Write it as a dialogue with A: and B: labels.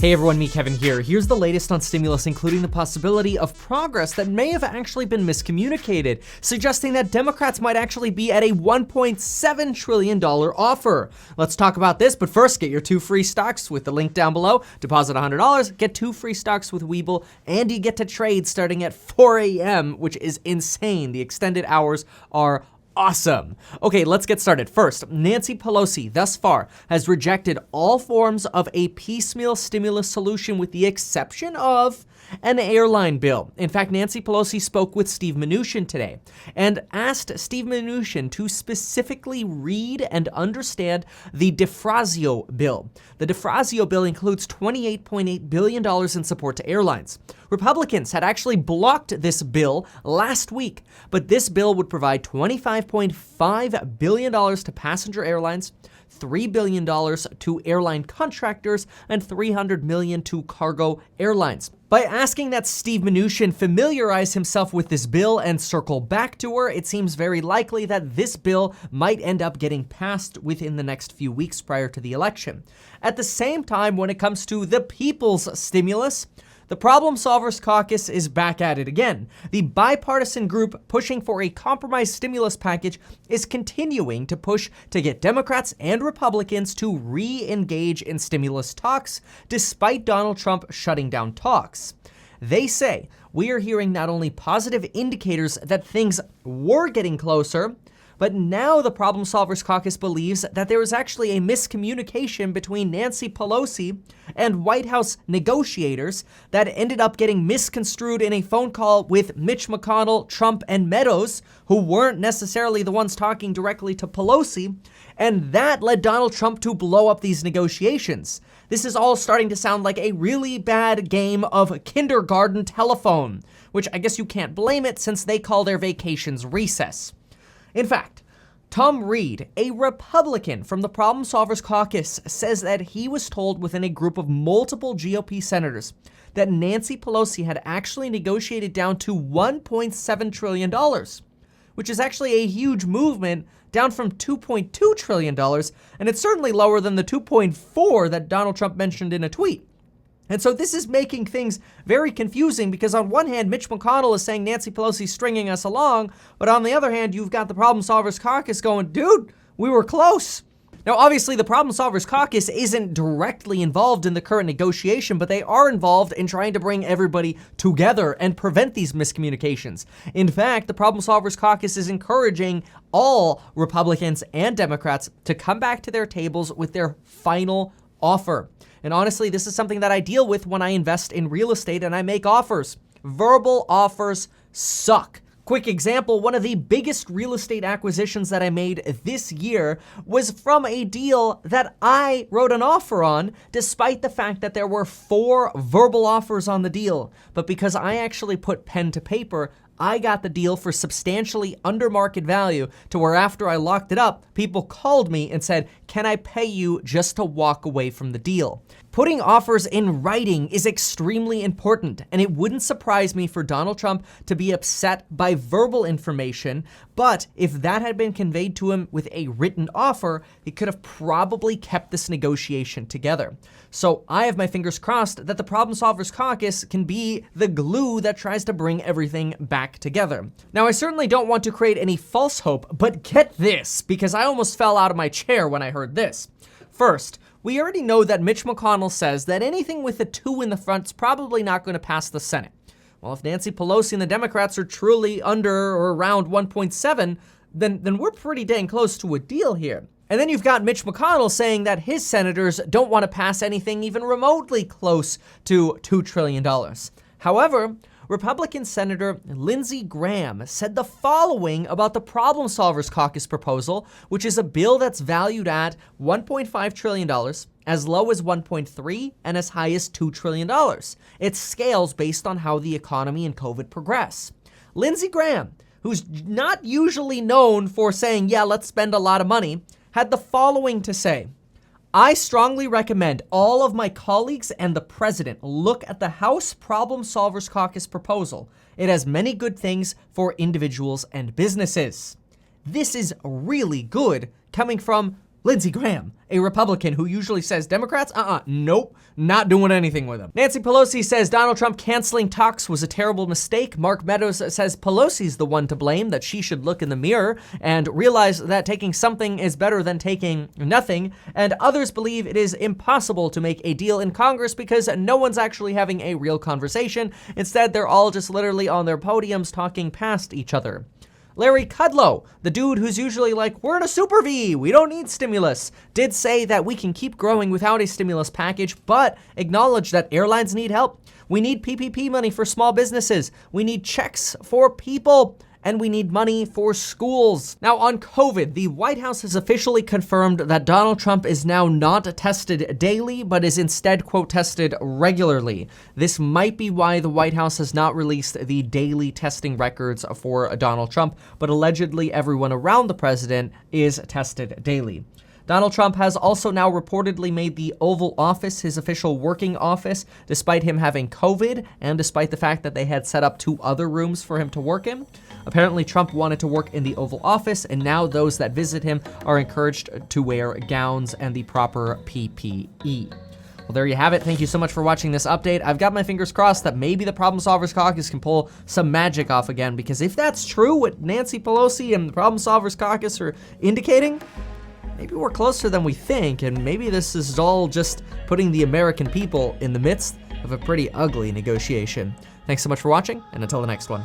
A: Hey everyone, me Kevin here. Here's the latest on stimulus, including the possibility of progress that may have actually been miscommunicated, suggesting that Democrats might actually be at a $1.7 trillion offer. Let's talk about this, but first get your 2 free stocks with the link down below. Deposit $100, get 2 free stocks with Webull, and you get to trade starting at 4 a.m., which is insane. The extended hours are awesome. Okay, let's get started. First, Nancy Pelosi thus far has rejected all forms of a piecemeal stimulus solution with the exception of an airline bill. In fact, Nancy Pelosi spoke with Steve Mnuchin today and asked Steve Mnuchin to specifically read and understand the DeFrazio bill. The DeFrazio bill includes $28.8 billion in support to airlines. Republicans had actually blocked this bill last week, but this bill would provide $25.5 billion to passenger airlines, $3 billion to airline contractors, and $300 million to cargo airlines. By asking that Steve Mnuchin familiarize himself with this bill and circle back to her, it seems very likely that this bill might end up getting passed within the next few weeks prior to the election. At the same time, when it comes to the people's stimulus, the Problem Solvers Caucus is back at it again. The bipartisan group pushing for a compromise stimulus package is continuing to push to get Democrats and Republicans to re-engage in stimulus talks, despite Donald Trump shutting down talks. They say, we are hearing not only positive indicators that things were getting closer, but now the Problem Solvers Caucus believes that there is actually a miscommunication between Nancy Pelosi and White House negotiators that ended up getting misconstrued in a phone call with Mitch McConnell, Trump, and Meadows, who weren't necessarily the ones talking directly to Pelosi, and that led Donald Trump to blow up these negotiations. This is all starting to sound like a really bad game of kindergarten telephone, which I guess you can't blame it since they call their vacations recess. In fact, Tom Reed, a Republican from the Problem Solvers Caucus, says that he was told within a group of multiple GOP senators that Nancy Pelosi had actually negotiated down to $1.7 trillion, which is actually a huge movement down from $2.2 trillion, and it's certainly lower than the $2.4 that Donald Trump mentioned in a tweet. And so this is making things very confusing because on one hand, Mitch McConnell is saying Nancy Pelosi's stringing us along, but on the other hand, you've got the Problem Solvers Caucus going, dude, we were close. Now, obviously, the Problem Solvers Caucus isn't directly involved in the current negotiation, but they are involved in trying to bring everybody together and prevent these miscommunications. In fact, the Problem Solvers Caucus is encouraging all Republicans and Democrats to come back to their tables with their final offer. And honestly, this is something that I deal with when I invest in real estate and I make offers. Verbal offers suck. Quick example, one of the biggest real estate acquisitions that I made this year was from a deal that I wrote an offer on, despite the fact that there were 4 verbal offers on the deal. But because I actually put pen to paper, I got the deal for substantially under market value to where after I locked it up, people called me and said, can I pay you just to walk away from the deal? Putting offers in writing is extremely important, and it wouldn't surprise me for Donald Trump to be upset by verbal information, but if that had been conveyed to him with a written offer, he could have probably kept this negotiation together. So I have my fingers crossed that the Problem Solvers Caucus can be the glue that tries to bring everything back together. Now, I certainly don't want to create any false hope, but get this, because I almost fell out of my chair when I heard this. First, we already know that Mitch McConnell says that anything with a 2 in the front is probably not going to pass the Senate. Well, if Nancy Pelosi and the Democrats are truly under or around 1.7, then we're pretty dang close to a deal here. And then you've got Mitch McConnell saying that his senators don't want to pass anything even remotely close to $2 trillion. However, Republican Senator Lindsey Graham said the following about the Problem Solvers Caucus proposal, which is a bill that's valued at $1.5 trillion, as low as 1.3 and as high as $2 trillion. It scales based on how the economy and COVID progress. Lindsey Graham, who's not usually known for saying, yeah, let's spend a lot of money, had the following to say: I strongly recommend all of my colleagues and the president look at the House Problem Solvers Caucus proposal. It has many good things for individuals and businesses. This is really good coming from Lindsey Graham, a Republican who usually says Democrats, nope, not doing anything with them. Nancy Pelosi says Donald Trump canceling talks was a terrible mistake. Mark Meadows says Pelosi's the one to blame, that she should look in the mirror and realize that taking something is better than taking nothing. And others believe it is impossible to make a deal in Congress because no one's actually having a real conversation. Instead, they're all just literally on their podiums talking past each other. Larry Kudlow, the dude who's usually like, we're in a super V, we don't need stimulus, did say that we can keep growing without a stimulus package, but acknowledged that airlines need help. We need PPP money for small businesses. We need checks for people. And we need money for schools. Now on COVID, the White House has officially confirmed that Donald Trump is now not tested daily, but is instead, quote, tested regularly. This might be why the White House has not released the daily testing records for Donald Trump, but allegedly everyone around the president is tested daily. Donald Trump has also now reportedly made the Oval Office his official working office, despite him having COVID and despite the fact that they had set up 2 other rooms for him to work in. Apparently, Trump wanted to work in the Oval Office, and now those that visit him are encouraged to wear gowns and the proper PPE. Well, there you have it. Thank you so much for watching this update. I've got my fingers crossed that maybe the Problem Solvers Caucus can pull some magic off again, because if that's true, what Nancy Pelosi and the Problem Solvers Caucus are indicating, maybe we're closer than we think, and maybe this is all just putting the American people in the midst of a pretty ugly negotiation. Thanks so much for watching, and until the next one.